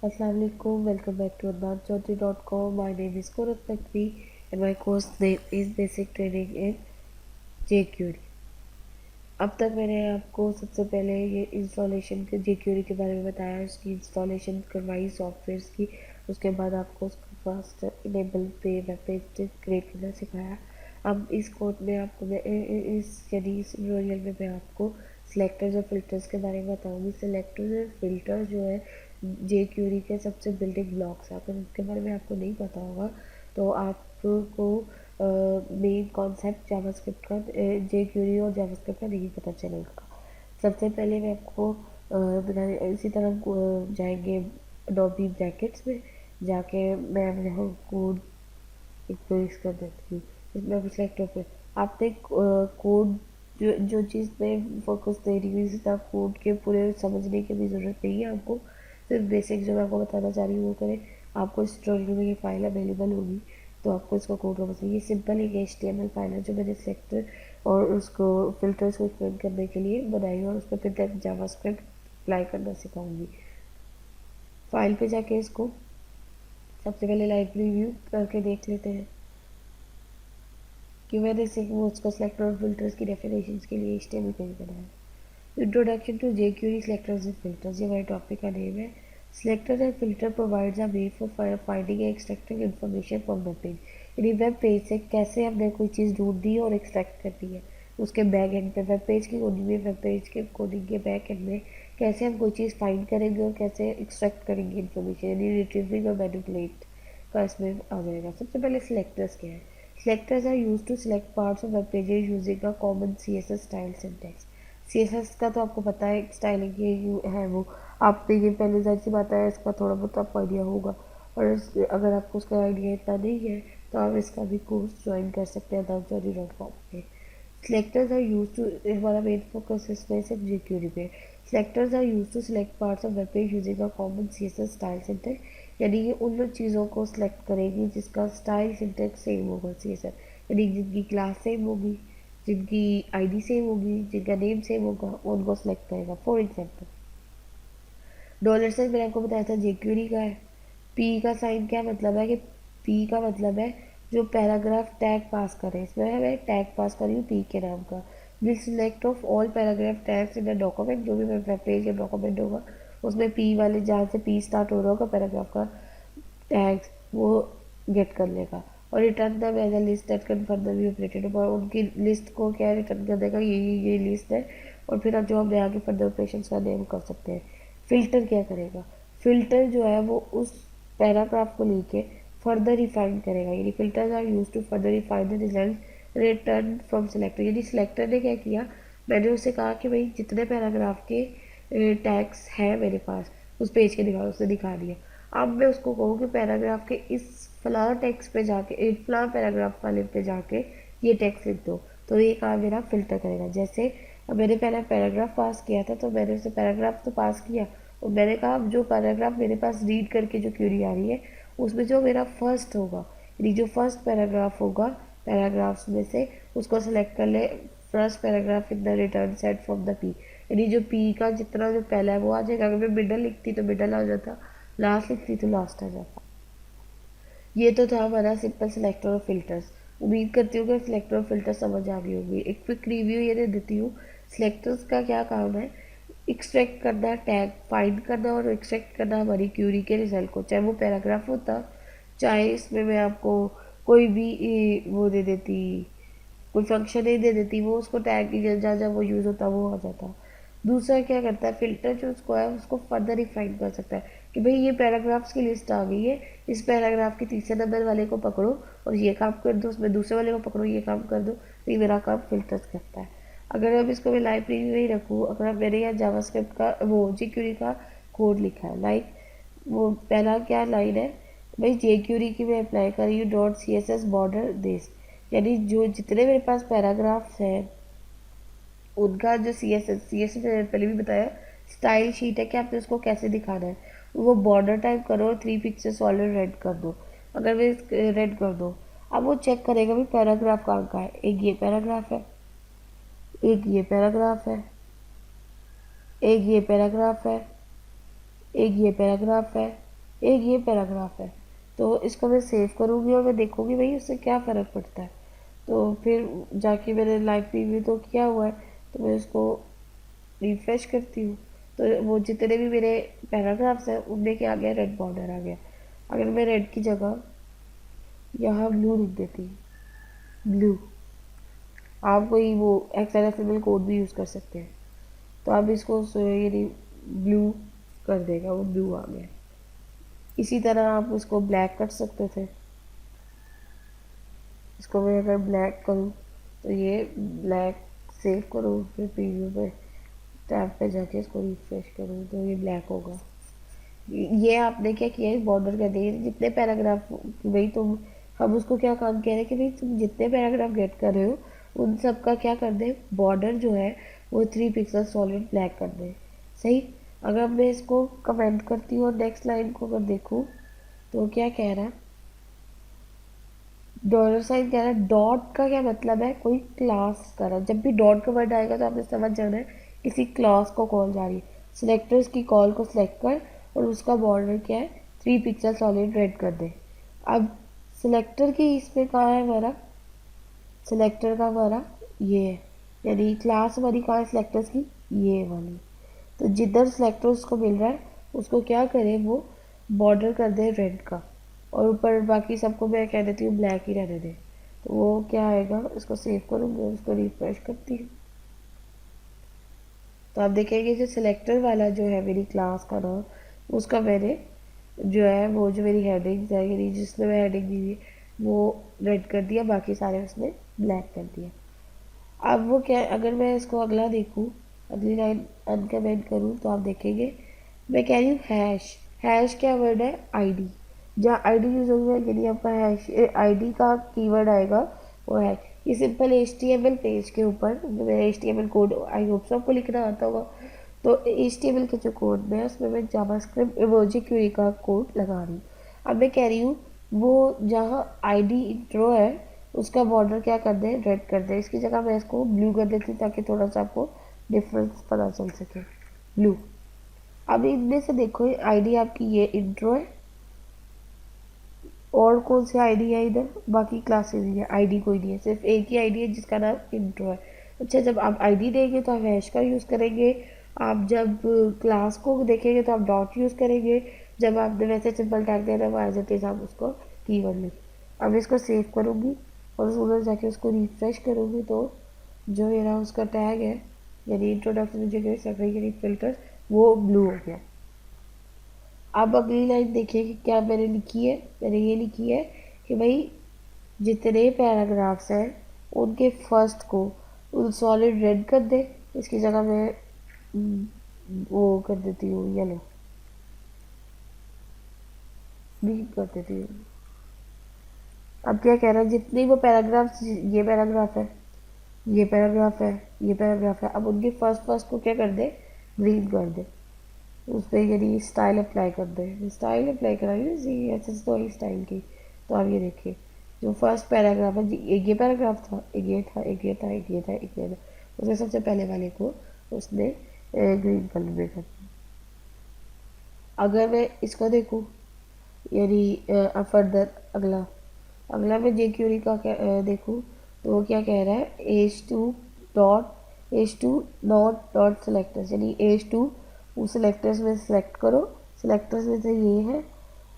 Assalamu alaikum. Welcome back to advancedchaudhary.com. My name is Kurat Takvi and my course name is Basic Training in jQuery. अब तक मैंने आपको सबसे पहले ये इंस्टॉलेशन के jQuery के बारे में बताया, उसकी इंस्टॉलेशन करवाई सॉफ्टवेयर्स की। उसके बाद आपको उसका फर्स्ट इनेबल पे वेब पेज क्रिएट करना सिखाया। अब इस कोड में आपको मैं इस ट्यूटोरियल में मैं आपको सिलेक्टर्स और फिल्टर्स के बारे में बताऊंगी। सिलेक्टर्स और फिल्टर जो है jQuery के सबसे बिल्डिंग ब्लॉक्स हैं। अगर उनके बारे में आपको नहीं पता होगा तो आपको मेन कॉन्सेप्ट जावास्क्रिप्ट का jQuery और जावास्क्रिप्ट का नहीं पता चलेगा। सबसे पहले मैं आपको बनाने इसी तरह जाएंगे अडोबी ब्रैकेट्स में जाके मैं यहाँ कोड एक पेश कर देती हूँ। इसमें आप सिलेक्ट होकर आपने कोड जो चीज़ में फोकस दे रही हूँ, इसी तरह कोड के पूरे समझने की भी ज़रूरत नहीं है आपको। सिर्फ बेसिक जो मैं आपको बताना चाह रही हूँ वो करें। आपको इस ट्यूटोरियल में ये फाइल अवेलेबल होगी तो आपको इसका कोड का मतलब ये सिंपल एक HTML फाइल है जो मैंने सेलेक्टर और उसको फिल्टर्स को एक्सप्लेन करने के लिए बनाई और उस पर फिर जावास्क्रिप्ट अप्लाई करना सिखाऊंगी। फाइल पे जाके इसको सबसे पहले लाइव रिव्यू करके देख लेते हैं कि मैंने सिर्फ को सिलेक्टर और फिल्टर्स की डेफिनेशंस के लिए HTML पेज बनाया। Introduction to jQuery selectors and filters, ये हमारे टॉपिक का नेम है। Selector and filter provides a way for finding and extracting information from web page। यानी वेब पेज से कैसे हमने कोई चीज़ ढूंढनी है और एक्सट्रैक्ट करनी है। उसके बैक एंड पे वेब पेज की कोडिंग में, वेब पेज के कोडिंग के बैक एंड में कैसे हम कोई चीज़ फाइंड करेंगे और कैसे एक्सट्रैक्ट करेंगे इन्फॉर्मेशन, यानी रिट्रीविंग और मैनिपुलेट का इसमें आ जाएगा। सबसे पहले सिलेक्टर्स क्या है। Selectors are used to select parts of web pages using a common CSS style syntax। CSS का तो आपको पता है स्टाइलिंग ये है वो आपने ये पहले जाहिर सी बात है इसका थोड़ा बहुत आपको आइडिया होगा। और अगर आपको उसका आइडिया इतना नहीं है तो आप इसका भी कोर्स ज्वाइन कर सकते हैं advancedchaudhary.com पे। Selectors are used to हमारा मेन फोकस इसमें सिर्फ jQuery पे। Selectors are used to select parts of web page using a common CSS style syntax। यानी ये उन चीज़ों को सिलेक्ट करेगी जिसका स्टाइल सिंटेक्स सेम होगा CSS, यानी जिनकी क्लास सेम होगी, जिनकी ID सेम होगी, जिनका नेम सेम होगा, उनको सिलेक्ट करेगा। फॉर एग्जाम्पल डॉलर साइन मैंने आपको बताया था jQuery का है। P का साइन क्या मतलब है कि P का मतलब है जो पैराग्राफ टैग पास करे। इसमें मैं टैग पास कर रही हूँ P के नाम का। Will select of all paragraph tags in the document, जो भी वेब पेज या डॉक्यूमेंट होगा उसमें P वाले जहाँ से P स्टार्ट हो रहा होगा पैराग्राफ का टैग्स वो गेट कर लेगा। और return the as a list that can further be operated, और उनकी लिस्ट को क्या रिटर्न कर देगा, ये लिस्ट है और फिर जो हम आगे फर्दर ऑपरेशन करने हम कर सकते हैं। फिल्टर क्या करेगा, फिल्टर जो है वो उस पैराग्राफ को लेके फर्दर रिफाइन करेगा। यानी filters are use to further refine the result return from selector. यानी सिलेक्टर ने क्या किया, मैंने उससे कहा कि भाई जितने पैराग्राफ के टैग्स हैं मेरे पास उस पेज के दिखा, उसने दिखा दिया। अब मैं उसको कहूँ कि पैराग्राफ के इस फलां टेक्स्ट पे जाके एक फलां पैराग्राफ वाले पे जाके ये टेक्स्ट लिख दो, तो ये काम मेरा फिल्टर करेगा। जैसे अब मैंने पहले पैराग्राफ पास किया था तो मैंने उसे पैराग्राफ तो पास किया और मैंने कहा अब जो पैराग्राफ मेरे पास रीड करके जो क्यूरी आ रही है उसमें जो मेरा फर्स्ट होगा, यानी जो फर्स्ट पैराग्राफ होगा पैराग्राफ्स में से उसको सेलेक्ट कर ले। First paragraph in the return set from the P, यानी जो पी का जितना जो पहला है वो आ जाएगा। अगर मैं मिडल लिखती तो मिडल आ जाता, लास्ट लिखती तो लास्ट आ जाता। ये तो था हमारा सिंपल सिलेक्टर और फिल्टर्स। उम्मीद करती हूँ कि सिलेक्टर और फिल्टर समझ आ गई होगी। एक क्विक रिव्यू ये दे देती हूँ। सिलेक्टर्स का क्या काम है, एक्सट्रैक्ट करना, टैग फाइंड करना और एक्सट्रैक्ट करना हमारी क्यूरी के रिजल्ट को, चाहे वो पैराग्राफ होता, चाहे इसमें मैं आपको कोई भी वो दे देती, कोई फंक्शन नहीं दे देती, वो उसको टैग जहाँ जहाँ वो यूज़ होता वो आ जाता। दूसरा क्या करता है, फिल्टर जो उसको है उसको फर्दर रिफाइन कर सकता है कि भाई ये पैराग्राफ्स की लिस्ट आ गई है, इस पैराग्राफ के तीसरे नंबर वाले को पकड़ो और ये काम कर दो, उसमें दूसरे वाले को पकड़ो ये काम कर दो, तो ये मेरा काम फिल्टर्स करता है। अगर अब इसको मैं लाइब्रेरी में ही रखूँ, अगर अब मैंने यहाँ जावास्क्रिप्ट का वो jQuery का कोड लिखा है, लाइक वो पहला क्या लाइन है, भाई jQuery की मैं अप्लाई कर रही हूँ .css बॉर्डर दिस, यानी जो जितने मेरे पास पैराग्राफ्स हैं उनका जो सी एस एस मैंने पहले भी बताया स्टाइल शीट है कि आपने उसको कैसे दिखाना है। वो बॉर्डर टाइप करो और 3 पिक्चर सॉलिड रेड कर दो। अगर मैं रेड कर दो, अब वो चेक करेगा भी पैराग्राफ कहाँ का है। एक ये पैराग्राफ है, एक ये पैराग्राफ है, एक ये पैराग्राफ है, एक ये पैराग्राफ है, एक ये पैराग्राफ है। तो इसको मैं सेव करूँगी और मैं देखूँगी भाई उससे क्या फ़र्क पड़ता है। तो फिर जाके मैंने लाइव प्रीव्यू तो किया हुआ है, तो मैं उसको रिफ्रेश करती हूँ, तो वो जितने भी मेरे पैराग्राफ्स हैं उनमें क्या आ गया, रेड बॉर्डर आ गया। अगर मैं रेड की जगह यहाँ ब्लू लिख देती हूँ, ब्लू, आप कोई वो XML कोड भी यूज़ कर सकते हैं, तो आप इसको ये ब्लू कर देगा, वो ब्लू आ गया। इसी तरह आप उसको ब्लैक कर सकते थे। इसको मैं अगर ब्लैक करूँ तो ये ब्लैक, सेव करूँ, फिर प्रीव्यू पे टैब पे जाके इसको रिफ्रेश करूँ तो ये ब्लैक होगा। ये आपने क्या किया है, बॉर्डर कर दिए जितने पैराग्राफ, भाई तुम, हम उसको क्या काम कह रहे हैं कि भाई तुम जितने पैराग्राफ गेट कर रहे हो उन सब का क्या कर दे, बॉर्डर जो है वो 3 पिक्सल सॉलिड ब्लैक कर दे। सही। अगर मैं इसको कमेंट करती हूँ और नेक्स्ट लाइन को अगर देखूँ तो क्या कह रहा है, डॉलर साइन कह रहा है, डॉट का क्या मतलब है, कोई क्लास कर रहा है। जब भी डॉट का वर्ड आएगा तो आपने समझ जाना है किसी क्लास को कॉल जा रही है। सिलेक्टर्स की कॉल को सिलेक्ट कर और उसका बॉर्डर क्या है, 3 पिक्सल सॉलिड रेड कर दे। अब सिलेक्टर की इसमें कहाँ है वर्क, सिलेक्टर का वर्क ये है, यानी क्लास वाली कहाँ है सिलेक्टर्स की, ये वाली। तो जिधर सिलेक्टर उसको मिल रहा है उसको क्या करे, वो बॉर्डर कर दे रेड का, और ऊपर बाकी सबको मैं कह देती हूँ ब्लैक ही रहने दे। तो वो क्या आएगा, इसको सेव करूँगी और उसको रिफ्रेश करती हूँ, तो आप देखेंगे जो सिलेक्टर वाला जो है मेरी क्लास का नाम, उसका मैंने जो है वो जो मेरी हेडिंग्स है, यानी जिसमें मैं हेडिंग दी हुई वो रेड कर दिया, बाकी सारे उसने ब्लैक कर दिया। अब वो क्या, अगर मैं इसको अगला देखूँ, अगली लाइन अनकमेंट करूँ तो आप देखेंगे मैं कह रही हूँ हैश। हैश क्या वर्ड है, आईडी। जहाँ आईडी यूज होगा यदि आपका हैश आईडी का कीवर्ड आएगा वो है। ये सिंपल HTML पेज के ऊपर HTML code, I hope so आपको लिखना आता होगा। तो HTML के जो कोड में है उसमें मैं जावास्क्रिप्ट इमोजी क्वेरी का कोड लगा रही हूँ। अब मैं कह रही हूँ वो जहाँ आईडी इंट्रो है उसका बॉर्डर क्या कर दे, रेड कर दे। इसकी जगह मैं इसको ब्लू कर देती हूँ ताकि थोड़ा सा आपको डिफरेंस पता चल सके, ब्लू। अब इनमें से देखो आईडी आपकी ये इंट्रो है, और कौन सी आईडी है इधर, बाकी क्लासेस ही है, आईडी कोई नहीं है, सिर्फ एक ही आईडी है जिसका नाम इंट्रो है। अच्छा, जब आप आईडी देंगे तो आप हैश का यूज़ करेंगे, आप जब क्लास को देखेंगे तो आप डॉट यूज़ करेंगे, जब आपने वैसे सिंपल टैग देना है एज इट इज़ आप उसको कीवर्ड लिखें। अब इसको सेव करूँगी और उधर जाके उसको रिफ्रेश करूँगी तो जो मेरा उसका टैग है, यानी इंट्रोडक्शन जो फिल्टर, वो ब्लू हो गया। अब अगली लाइन देखिए कि क्या मैंने लिखी है, मैंने ये लिखी है कि भाई जितने पैराग्राफ्स हैं उनके फर्स्ट को उन सॉलिड रेड कर दे। इसकी जगह मैं वो कर देती हूँ येलो, ग्रीन कर देती हूँ। अब क्या कह रहा है, जितने वो पैराग्राफ्स, ये पैराग्राफ है, ये पैराग्राफ है, ये पैराग्राफ है, अब उनके फर्स्ट फर्स्ट को क्या कर दे, ग्रीन कर दे। उस पर यदि स्टाइल अप्लाई कर दे, स्टाइल अप्लाई कराइए जी, ऐसे स्टोरी स्टाइल की। तो आप ये देखिए जो फर्स्ट पैराग्राफ है, एक ये पैराग्राफ था, एक ये था, एक ये था, एक ये था, एक ये था, उसमें सबसे पहले वाले को उसने ग्रीन कलर में कर दिया। अगर मैं इसको देखूँ, यानी फर्दर अगला अगला मैं जे क्यूरी का देखूँ तो वो क्या कह रहा है, H2 नॉट डॉट सेलेक्टर्स, यानी H2 उस सेलेक्टर्स में सेलेक्ट करो, सेलेक्टर्स में से ये है,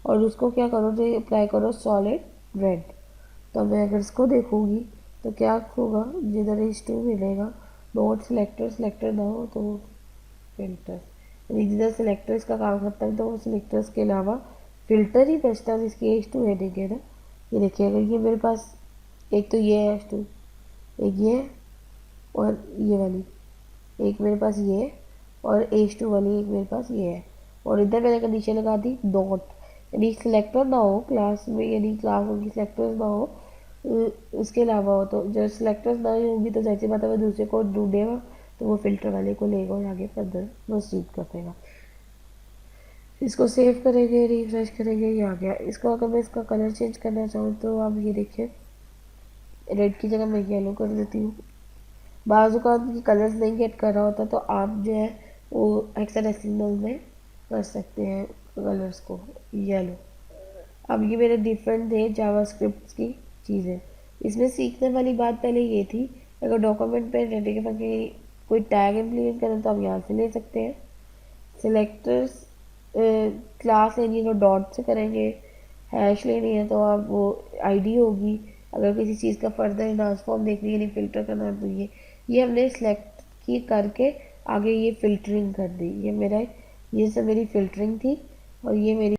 और उसको क्या करो, जो अप्लाई करो सॉलिड रेड। तो मैं अगर इसको देखूँगी तो क्या होगा, जिधर H2 मिलेगा, नॉट सेलेक्टर, सेलेक्टर ना हो तो फिल्टर्स, यानी जिधर सेलेक्टर्स का काम खत्म है तो वो सेलेक्टर्स के अलावा फिल्टर ही बचता है जिसकी H2 हेडिंग है ना। ये देखिए अगर ये मेरे पास, एक तो ये है H2, एक ये है, और ये वाली, एक मेरे पास ये है, और H2 वाली एक मेरे पास ये है, और इधर मैंने कंडीशन लगा दी डॉट, यानी सिलेक्टर ना हो क्लास में, यानी क्लास उनकी सिलेक्टर्स ना हो, उसके अलावा हो। तो जब सिलेक्टर्स ना होगी तो जैसे बात है वो दूसरे को ढूंढेगा, तो वो फिल्टर वाले को लेगा और आगे फर्दर प्रोसीड कर देगा। इसको सेव करेंगे, रिफ्रेश करेंगे, ये आ गया। इसको अगर मैं इसका कलर चेंज करना चाहूँ तो आप ये देखिए, रेड की जगह मैं येलो कर देती हूँ। बाजू का कलर्स नहीं गेट कर रहा होता तो आप जो है वो हेक्साडेसिमल में कर सकते हैं। कलर्स को, येलो। अब ये मेरे डिफरेंट थे जावास्क्रिप्ट की चीज़ें। इसमें सीखने वाली बात पहले ये थी, अगर डॉक्यूमेंट पे रेडिकल की कोई टैग इम्प्लीमेंट करना तो आप यहाँ से ले सकते हैं। सिलेक्टर्स क्लास लेनी है तो डॉट से करेंगे, हैश लेनी है तो आप वो आईडी होगी, अगर किसी चीज़ का फर्दर ट्रांसफॉर्म देखनी है, फिल्टर करना है तो ये हमने सेलेक्ट की करके आगे ये फिल्टरिंग कर दी। ये सब मेरी फिल्टरिंग थी और ये मेरी